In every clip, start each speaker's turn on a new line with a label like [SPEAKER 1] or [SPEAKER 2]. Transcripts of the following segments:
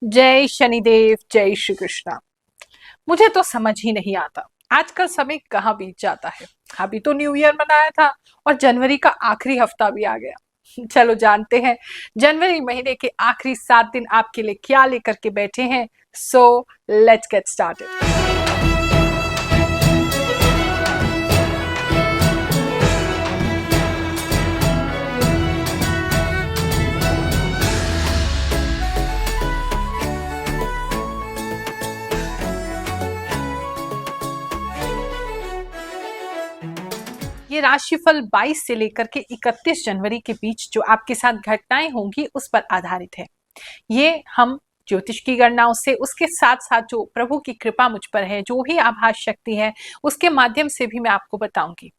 [SPEAKER 1] जय शनिदेव, जय श्री कृष्णा। मुझे तो समझ ही नहीं आता आजकल समय कहाँ बीत जाता है। अभी तो न्यू ईयर मनाया था और जनवरी का आखिरी हफ्ता भी आ गया। चलो जानते हैं जनवरी महीने के आखिरी 7 दिन आपके लिए क्या लेकर के बैठे हैं। So let's get started. ये राशिफल 22 से लेकर के 31 जनवरी के बीच जो आपके साथ घटनाएं होंगी उस पर आधारित है। ये हम ज्योतिष की गणनाओं से, उसके साथ साथ जो प्रभु की कृपा मुझ पर है, जो भी आभास शक्ति है, उसके माध्यम से भी मैं आपको बताऊंगी।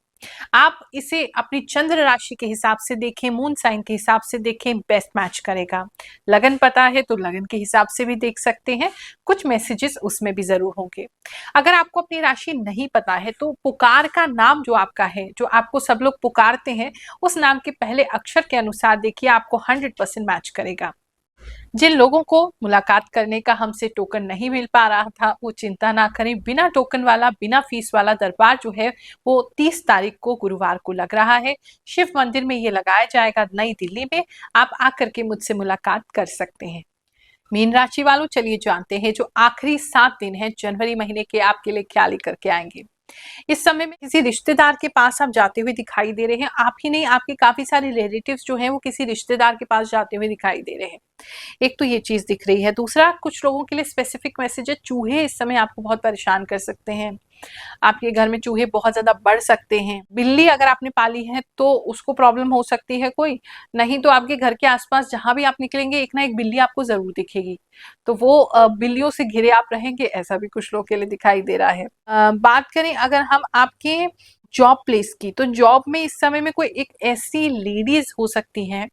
[SPEAKER 1] आप इसे अपनी चंद्र राशि के हिसाब से देखें, मून साइन के हिसाब से देखें, बेस्ट मैच करेगा। लगन पता है तो लगन के हिसाब से भी देख सकते हैं, कुछ मैसेजेस उसमें भी जरूर होंगे। अगर आपको अपनी राशि नहीं पता है तो पुकार का नाम जो आपका है, जो आपको सब लोग पुकारते हैं, उस नाम के पहले अक्षर के अनुसार देखिए, आपको 100% मैच करेगा। जिन लोगों को मुलाकात करने का हमसे टोकन नहीं मिल पा रहा था वो चिंता ना करें। बिना टोकन वाला, बिना फीस वाला दरबार जो है वो 30 तारीख को गुरुवार को लग रहा है। शिव मंदिर में ये लगाया जाएगा, नई दिल्ली में। आप आकर के मुझसे मुलाकात कर सकते हैं। मीन राशि वालों, चलिए जानते हैं जो आखिरी 7 दिन है जनवरी महीने के आपके लिए क्या लेकर के आएंगे। इस समय में किसी रिश्तेदार के पास आप जाते हुए दिखाई दे रहे हैं। आप ही नहीं, आपके काफी सारे रिलेटिव्स जो हैं वो किसी रिश्तेदार के पास जाते हुए दिखाई दे रहे हैं। एक तो ये चीज दिख रही है। दूसरा, कुछ लोगों के लिए स्पेसिफिक मैसेज है, चूहे इस समय आपको बहुत परेशान कर सकते हैं। आपके घर में चूहे बहुत ज्यादा बढ़ सकते हैं। बिल्ली अगर आपने पाली है तो उसको प्रॉब्लम हो सकती है कोई, नहीं तो आपके घर के आसपास जहां भी आप निकलेंगे एक ना एक बिल्ली आपको जरूर दिखेगी। तो वो बिल्लियों से घिरे आप रहेंगे, ऐसा भी कुछ लोगों के लिए दिखाई दे रहा है। बात करें अगर हम आपके जॉब प्लेस की, तो जॉब में इस समय में कोई एक ऐसी लेडीज हो सकती हैं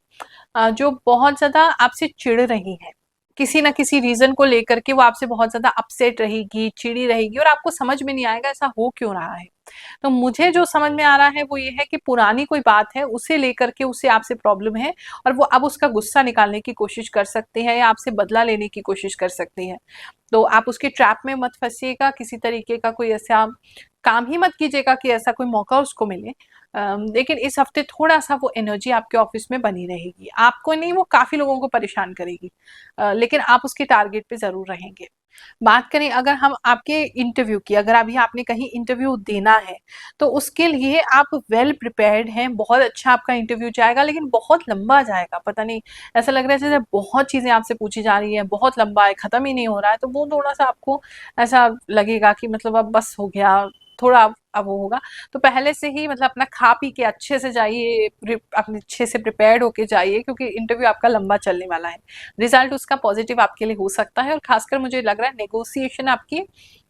[SPEAKER 1] जो बहुत ज्यादा आपसे चिढ़ रही है। किसी ना किसी रीजन को लेकर के वो आपसे बहुत ज्यादा अपसेट रहेगी, चिड़ी रहेगी, और आपको समझ में नहीं आएगा ऐसा हो क्यों रहा है। तो मुझे जो समझ में आ रहा है वो ये है कि पुरानी कोई बात है, उसे लेकर के उसे आपसे प्रॉब्लम है, और वो अब उसका गुस्सा निकालने की कोशिश कर सकते हैं या आपसे बदला लेने की कोशिश कर सकती है। तो आप उसके ट्रैप में मत फंसिएगा। किसी तरीके का कोई ऐसा काम ही मत कीजिएगा कि ऐसा कोई मौका उसको मिले। लेकिन इस हफ्ते थोड़ा सा वो एनर्जी आपके ऑफिस में बनी रहेगी। आपको नहीं, वो काफी लोगों को परेशान करेगी। लेकिन आप उसके टारगेट पे जरूर रहेंगे। बात करें अगर हम आपके इंटरव्यू की, अगर अभी आपने कहीं इंटरव्यू देना है तो उसके लिए आप वेल प्रिपेयर्ड हैं। बहुत अच्छा आपका इंटरव्यू जाएगा, लेकिन बहुत लंबा जाएगा। पता नहीं, ऐसा लग रहा है जैसे बहुत चीजें आपसे पूछी जा रही है, बहुत लंबा है, खत्म ही नहीं हो रहा है। तो वो थोड़ा सा आपको ऐसा लगेगा कि मतलब अब बस हो गया, थोड़ा अब वो होगा। तो पहले से ही मतलब अपना खा पी के अच्छे से जाइए, अपने अच्छे से प्रिपेयर्ड होके जाइए, क्योंकि इंटरव्यू आपका लंबा चलने वाला है। रिजल्ट उसका पॉजिटिव आपके लिए हो सकता है, और खासकर मुझे लग रहा है नेगोशिएशन आपकी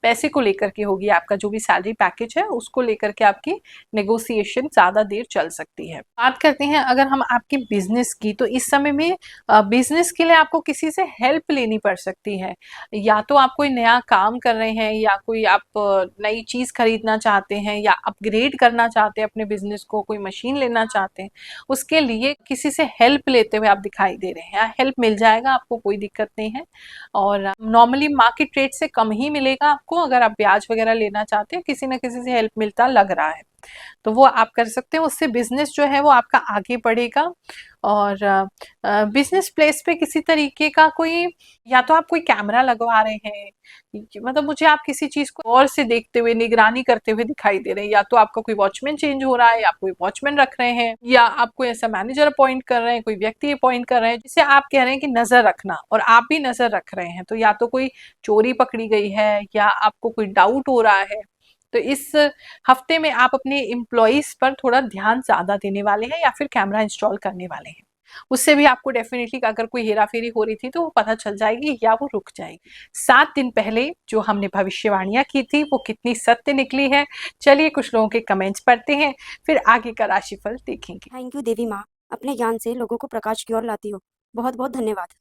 [SPEAKER 1] पैसे को लेकर के होगी। आपका जो भी सैलरी पैकेज है उसको लेकर के आपकी नेगोशिएशन ज्यादा देर चल सकती है। बात करते हैं अगर हम आपके बिजनेस की, तो इस समय में बिजनेस के लिए आपको किसी से हेल्प लेनी पड़ सकती है। या तो आप कोई नया काम कर रहे हैं, या कोई आप नई चीज खरीदना चाहते हैं, या अपग्रेड करना चाहते हैं अपने बिजनेस को, कोई मशीन लेना चाहते हैं, उसके लिए किसी से हेल्प लेते हुए आप दिखाई दे रहे हैं। हेल्प मिल जाएगा आपको, कोई दिक्कत नहीं है। और नॉर्मली मार्केट रेट से कम ही मिलेगा आपको। अगर आप ब्याज वगैरह लेना चाहते हैं, किसी ना किसी से हेल्प मिलता लग रहा है, तो वो आप कर सकते हैं। उससे बिजनेस जो है वो आपका आगे बढ़ेगा। और बिजनेस प्लेस पे किसी तरीके का कोई, या तो आप कोई कैमरा लगवा रहे हैं, मतलब मुझे आप किसी चीज को और से देखते हुए, निगरानी करते हुए दिखाई दे रहे हैं। या तो आपका कोई वॉचमैन चेंज हो रहा है, या कोई वॉचमैन रख रहे हैं, या आप कोई ऐसा मैनेजर अपॉइंट कर रहे हैं, कोई व्यक्ति अपॉइंट कर रहे हैं जिसे आप कह रहे हैं कि नजर रखना, और आप भी नजर रख रहे हैं। तो या तो कोई चोरी पकड़ी गई है, या आपको कोई डाउट हो रहा है। तो इस हफ्ते में आप अपने एम्प्लॉइज पर थोड़ा ध्यान ज्यादा देने वाले हैं, या फिर कैमरा इंस्टॉल करने वाले हैं। उससे भी आपको डेफिनेटली अगर कोई हेरा फेरी हो रही थी तो वो पता चल जाएगी, या वो रुक जाएगी। 7 दिन पहले जो हमने भविष्यवाणियां की थी वो कितनी सत्य निकली है, चलिए कुछ लोगों के कमेंट्स पढ़ते हैं, फिर आगे का राशिफल देखेंगे।
[SPEAKER 2] थैंक यू देवी माँ, अपने ज्ञान से लोगों को प्रकाश की ओर लाती हो। बहुत बहुत धन्यवाद।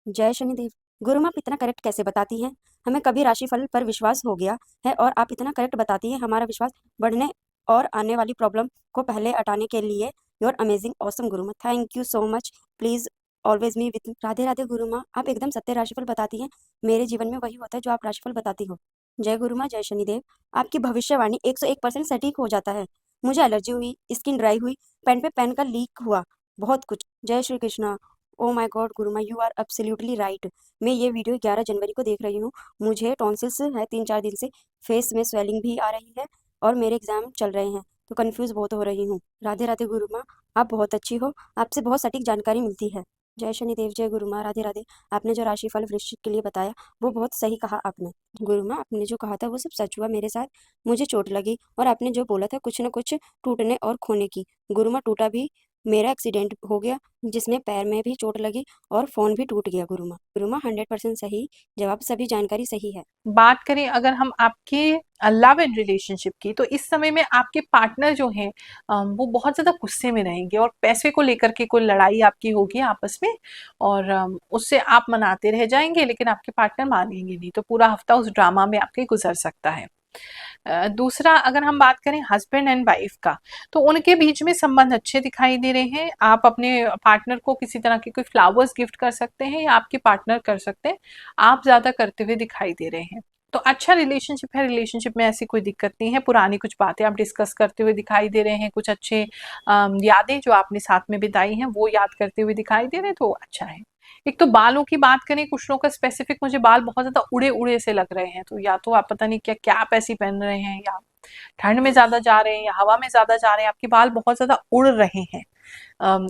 [SPEAKER 2] जय शनिदेव। गुरु माँ इतना करेक्ट कैसे बताती हैं? हमें कभी राशिफल पर विश्वास हो गया है और आप इतना करेक्ट बताती हैं, हमारा विश्वास बढ़ने और आने वाली प्रॉब्लम को पहले हटाने के लिए। योर अमेजिंग ऑसम गुरु माँ, thank you so much. Please always me with. Radhe Radhe गुरु माँ, आप एकदम सत्य राशिफल बताती हैं। मेरे जीवन में वही होता है जो आप राशिफल बताती हो। जय गुरु माँ, जय शनिदेव। आपकी भविष्यवाणी 101% सटीक हो जाता है। मुझे एलर्जी हुई, स्किन ड्राई हुई, पेन पे पेन का लीक हुआ, बहुत कुछ। जय Shri Krishna. Oh my God गुरु माँ, यू आर एब्सोल्युटली राइट। मैं ये वीडियो 11 जनवरी को देख रही हूँ। मुझे टॉन्सिल्स है 3-4 दिन से, फेस में स्वेलिंग भी आ रही है और मेरे एग्जाम चल रहे हैं, तो कंफ्यूज बहुत हो रही हूँ। राधे राधे गुरु माँ, आप बहुत अच्छी हो, आपसे बहुत सटीक जानकारी मिलती है। जय शनिदेव। जय गुरु माँ, राधे राधे। आपने जो राशिफल वृश्चिक के लिए बताया वो बहुत सही कहा आपने। गुरु माँ, आपने जो कहा था वो सब सच हुआ मेरे साथ। मुझे चोट लगी और आपने जो बोला था कुछ न कुछ टूटने और खोने की, गुरु माँ टूटा भी। मेरा एक्सीडेंट हो गया जिसमें पैर में भी चोट लगी और फोन भी टूट गया। गुरु माँ 100% सही जवाब, सभी जानकारी सही है।
[SPEAKER 1] बात करें अगर हम आपके लव एंड रिलेशनशिप की, तो इस समय में आपके पार्टनर जो हैं वो बहुत ज़्यादा गुस्से में रहेंगे और पैसे को लेकर के कोई लड़ाई आपकी होगी आपस में, और उससे आप मनाते रह जाएंगे लेकिन आपके पार्टनर मानेंगे नहीं, तो पूरा हफ्ता उस ड्रामा में आपके गुजर सकता है। दूसरा अगर हम बात करें हस्बैंड एंड वाइफ का, तो उनके बीच में संबंध अच्छे दिखाई दे रहे हैं। आप अपने पार्टनर को किसी तरह के कोई फ्लावर्स गिफ्ट कर सकते हैं या आपके पार्टनर कर सकते हैं, आप ज्यादा करते हुए दिखाई दे रहे हैं। तो अच्छा रिलेशनशिप है, रिलेशनशिप में ऐसी कोई दिक्कत नहीं है। पुरानी कुछ बातें आप डिस्कस करते हुए दिखाई दे रहे हैं, कुछ अच्छे यादें जो आपने साथ में बिताई हैं वो याद करते हुए दिखाई दे रहे हैं, तो अच्छा है। एक तो बालों की बात करें, कुछ लोगों का स्पेसिफिक मुझे बाल बहुत ज्यादा उड़े उड़े से लग रहे हैं, तो या तो आप पता नहीं क्या कैप ऐसी पहन रहे हैं, या ठंड में ज्यादा जा रहे हैं, या हवा में ज्यादा जा रहे हैं, आपके बाल बहुत ज्यादा उड़ रहे हैं।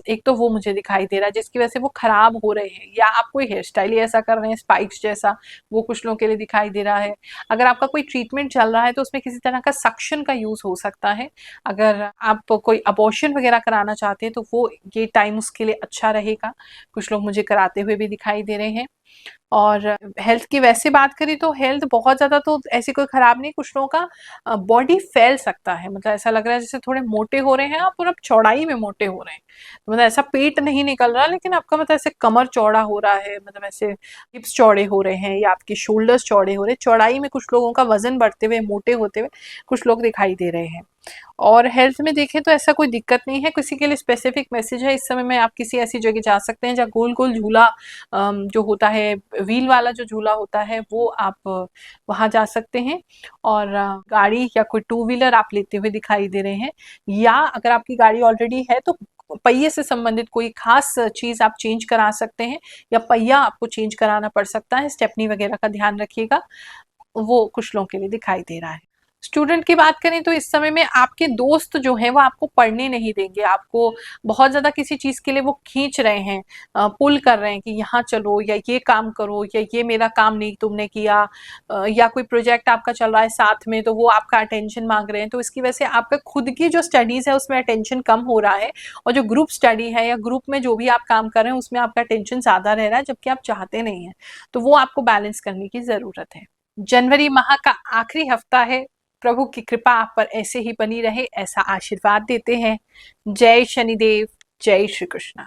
[SPEAKER 1] एक तो वो मुझे दिखाई दे रहा है जिसकी वजह से वो खराब हो रहे हैं, या आप कोई हेयर स्टाइल ही ऐसा कर रहे हैं स्पाइक्स जैसा, वो कुछ लोगों के लिए दिखाई दे रहा है। अगर आपका कोई ट्रीटमेंट चल रहा है तो उसमें किसी तरह का सक्शन का यूज हो सकता है। अगर आप कोई अबॉर्शन वगैरह कराना चाहते हैं तो वो ये टाइम उसके लिए अच्छा रहेगा। कुछ लोग मुझे कराते हुए भी दिखाई दे रहे हैं। और हेल्थ की वैसे बात करें तो हेल्थ बहुत ज़्यादा तो ऐसी कोई ख़राब नहीं। कुछ लोगों का बॉडी फैल सकता है, मतलब ऐसा लग रहा है जैसे थोड़े मोटे हो रहे हैं आप और अब चौड़ाई में मोटे हो रहे हैं। तो मतलब ऐसा पेट नहीं निकल रहा, लेकिन आपका मतलब ऐसे कमर चौड़ा हो रहा है, मतलब ऐसे हिप्स चौड़े हो रहे हैं या आपके शोल्डर्स चौड़े हो रहे हैं। चौड़ाई में कुछ लोगों का वजन बढ़ते हुए, मोटे होते हुए कुछ लोग दिखाई दे रहे हैं। और हेल्थ में देखें तो ऐसा कोई दिक्कत नहीं है। किसी के लिए स्पेसिफिक मैसेज है, इस समय में आप किसी ऐसी जगह जा सकते हैं जहाँ गोल गोल झूला जो होता है, व्हील वाला जो झूला होता है, वो आप वहां जा सकते हैं। और गाड़ी या कोई टू व्हीलर आप लेते हुए दिखाई दे रहे हैं, या अगर आपकी गाड़ी ऑलरेडी है तो पहिए से संबंधित कोई खास चीज आप चेंज करा सकते हैं, या पहिया आपको चेंज कराना पड़ सकता है। स्टेपनी वगैरह का ध्यान रखिएगा, वो कुछ लोगों के लिए दिखाई दे रहा है। स्टूडेंट की बात करें तो इस समय में आपके दोस्त जो हैं वो आपको पढ़ने नहीं देंगे, आपको बहुत ज्यादा किसी चीज के लिए वो खींच रहे हैं, पुल कर रहे हैं कि यहाँ चलो या ये काम करो या ये मेरा काम नहीं तुमने किया, या कोई प्रोजेक्ट आपका चल रहा है साथ में तो वो आपका अटेंशन मांग रहे हैं। तो इसकी वजह से आपका खुद की जो स्टडीज है उसमें अटेंशन कम हो रहा है, और जो ग्रुप स्टडी है या ग्रुप में जो भी आप काम कर रहे हैं उसमें आपका अटेंशन ज्यादा रह रहा है, जबकि आप चाहते नहीं है। तो वो आपको बैलेंस करने की जरूरत है। जनवरी माह का आखिरी हफ्ता है, प्रभु की कृपा आप पर ऐसे ही बनी रहे, ऐसा आशीर्वाद देते हैं। जय शनिदेव, जय श्री कृष्ण।